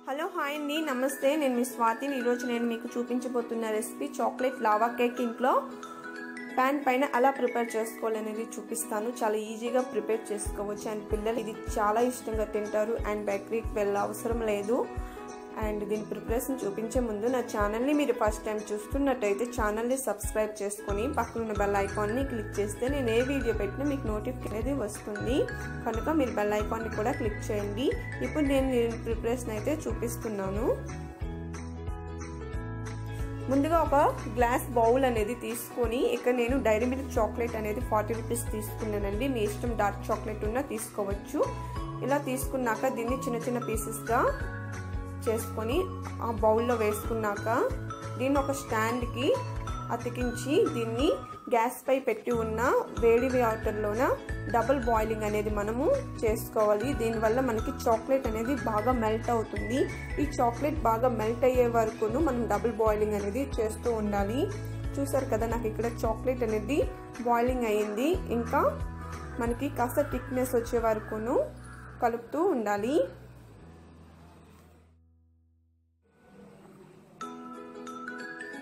Hello hi అండి, నమస్తే. నేను మీ స్వాతిని. ఈరోజు నేను మీకు చూపించబోతున్న రెసిపీ చాక్లెట్ లావా కేక్. ఇంట్లో ప్యాన్ పైన ఎలా ప్రిపేర్ చేసుకోవాలనేది చూపిస్తాను. చాలా ఈజీగా ప్రిపేర్ చేసుకోవచ్చు అండ్ పిల్లలు ఇది చాలా ఇష్టంగా తింటారు అండ్ బేకరీకి వెళ్ళ అవసరం లేదు. అండ్ దీని ప్రిపరేషన్ చూపించే ముందు నా ఛానల్ని మీరు ఫస్ట్ టైం చూస్తున్నట్టయితే ఛానల్ని సబ్స్క్రైబ్ చేసుకొని పక్కనున్న బెల్ ఐకాన్ని క్లిక్ చేస్తే నేను ఏ వీడియో పెట్టినా మీకు నోటిఫికేషన్ అనేది వస్తుంది. కనుక మీరు బెల్ ఐకాన్ని కూడా క్లిక్ చేయండి. ఇప్పుడు నేను ప్రిపరేషన్ అయితే చూపిస్తున్నాను. ముందుగా ఒక గ్లాస్ బౌల్ అనేది తీసుకొని ఇక్కడ నేను డైరీ మిల్క్ చాక్లెట్ అనేది 40 రూపీస్ తీసుకున్నానండి. మీ ఇష్టం డార్క్ చాక్లెట్ ఉన్నా తీసుకోవచ్చు. ఇలా తీసుకున్నాక దీన్ని చిన్న చిన్న పీసెస్గా చేసుకొని ఆ బౌల్లో వేసుకున్నాక దీన్ని ఒక స్టాండ్కి అతికించి దీన్ని గ్యాస్ పై పెట్టి ఉన్న వేడి వాటర్లోన డబుల్ బాయిలింగ్ అనేది మనము చేసుకోవాలి. దీనివల్ల మనకి చాక్లెట్ అనేది బాగా మెల్ట్ అవుతుంది. ఈ చాక్లెట్ బాగా మెల్ట్ అయ్యే వరకును మనం డబుల్ బాయిలింగ్ అనేది చేస్తూ ఉండాలి. చూసారు కదా, నాకు ఇక్కడ చాక్లెట్ అనేది బాయిలింగ్ అయ్యింది. ఇంకా మనకి కాస్త థిక్నెస్ వచ్చే వరకును కలుపుతూ ఉండాలి.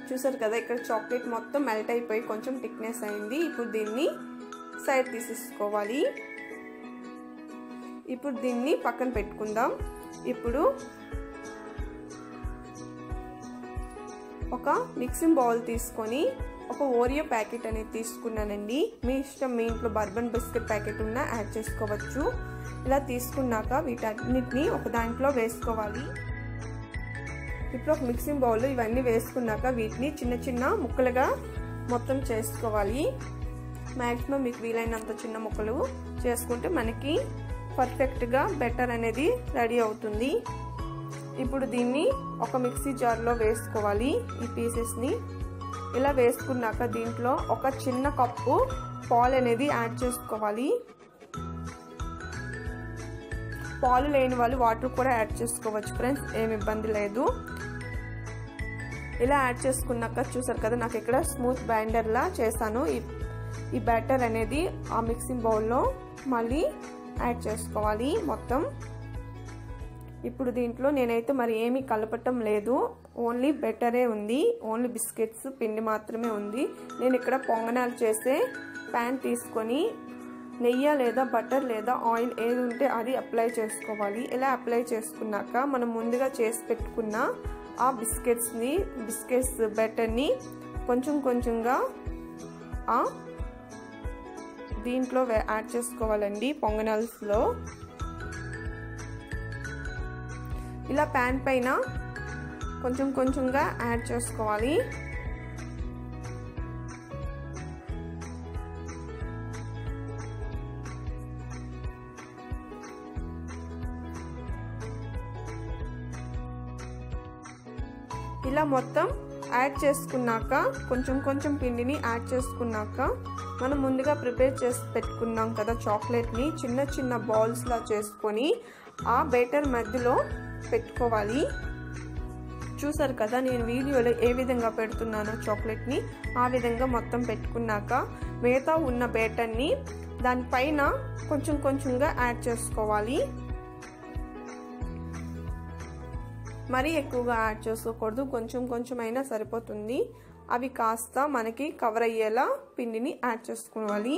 చూసారు కదా, ఇక్కడ చాక్లెట్ మొత్తం మెల్ట్ అయిపోయి కొంచెం థిక్నెస్ అయింది. ఇప్పుడు దీన్ని సైడ్ తీసేసుకోవాలి. ఇప్పుడు దీన్ని పక్కన పెట్టుకుందాం. ఇప్పుడు ఒక మిక్సింగ్ బౌల్ తీసుకొని ఒక ఓరియో ప్యాకెట్ అనేది తీసుకున్నానండి. మీ ఇష్టం, మీ ఇంట్లో బర్బన్ బిస్కెట్ ప్యాకెట్ ఉన్నా యాడ్ చేసుకోవచ్చు. ఇలా తీసుకున్నాక వీటన్నిటిని ఒక దాంట్లో వేసుకోవాలి. ఇప్పుడు ఒక మిక్సింగ్ బౌల్ ఇవన్నీ వేసుకున్నాక వీటిని చిన్న చిన్న ముక్కలుగా మొత్తం చేసుకోవాలి. మ్యాక్సిమం మీకు వీలైనంత చిన్న ముక్కలు చేసుకుంటే మనకి పర్ఫెక్ట్గా బెటర్ అనేది రెడీ అవుతుంది. ఇప్పుడు దీన్ని ఒక మిక్సీ జార్లో వేసుకోవాలి. ఈ పీసెస్ని ఇలా వేసుకున్నాక దీంట్లో ఒక చిన్న కప్పు పాలు అనేది యాడ్ చేసుకోవాలి. పాలు లేని వాళ్ళు వాటర్ కూడా యాడ్ చేసుకోవచ్చు ఫ్రెండ్స్, ఏమి ఇబ్బంది లేదు. ఇలా యాడ్ చేసుకున్నాక చూసారు కదా, నాకు ఇక్కడ స్మూత్ బైండర్లా చేశాను. ఈ బ్యాటర్ అనేది ఆ మిక్సింగ్ బౌల్లో మళ్ళీ యాడ్ చేసుకోవాలి మొత్తం. ఇప్పుడు దీంట్లో నేనైతే మరి ఏమీ కలపటం లేదు, ఓన్లీ బెటరే ఉంది. ఓన్లీ బిస్కెట్స్ పిండి మాత్రమే ఉంది. నేను ఇక్కడ పొంగనాలు చేసే ప్యాన్ తీసుకొని నెయ్యి లేదా బటర్ లేదా ఆయిల్ ఏది ఉంటే అది అప్లై చేసుకోవాలి. ఇలా అప్లై చేసుకున్నాక మనం ముందుగా చేసి పెట్టుకున్న ఆ బిస్కెట్స్ బెటర్ని కొంచెం కొంచెంగా దీంట్లో యాడ్ చేసుకోవాలండి. పొంగనాల్స్లో ఇలా ప్యాన్ పైన కొంచెం కొంచెంగా యాడ్ చేసుకోవాలి. ఇలా మొత్తం యాడ్ చేసుకున్నాక కొంచెం కొంచెం పిండిని యాడ్ చేసుకున్నాక మనం ముందుగా ప్రిపేర్ చేసి పెట్టుకున్నాం కదా చాక్లెట్ని చిన్న చిన్న బాల్స్లా చేసుకొని ఆ బేటర్ మధ్యలో పెట్టుకోవాలి. చూసారు కదా, నేను వీడియోలో ఏ విధంగా పెడుతున్నానో చాక్లెట్ని ఆ విధంగా మొత్తం పెట్టుకున్నాక మిగతా ఉన్న బేటర్ని దానిపైన కొంచెం కొంచెంగా యాడ్ చేసుకోవాలి. మరీ ఎక్కువగా యాడ్ చేసుకోకూడదు, కొంచెం కొంచెం అయినా సరిపోతుంది. అవి కాస్త మనకి కవర్ అయ్యేలా పిండిని యాడ్ చేసుకోవాలి.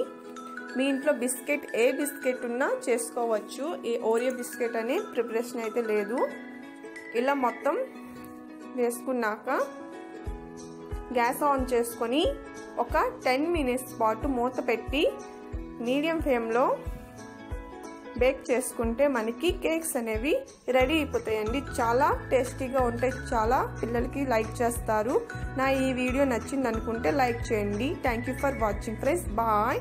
మీ ఇంట్లో బిస్కెట్ ఏ బిస్కెట్ ఉన్నా చేసుకోవచ్చు. ఈ ఓరియో బిస్కెట్ అనే ప్రిపరేషన్ అయితే లేదు. ఇలా మొత్తం వేసుకున్నాక గ్యాస్ ఆన్ చేసుకొని ఒక 10 మినిట్స్ పాటు మూత పెట్టి మీడియం ఫ్లేమ్లో బేక్ చేసుకుంటే మనకి కేక్స్ అనేవి రెడీ అయిపోతాయండి. చాలా టేస్టీగా ఉంటాయి, చాలా పిల్లలకి లైక్ చేస్తారు. నా ఈ వీడియో నచ్చింది అనుకుంటే లైక్ చేయండి. Thank you for watching friends. Bye.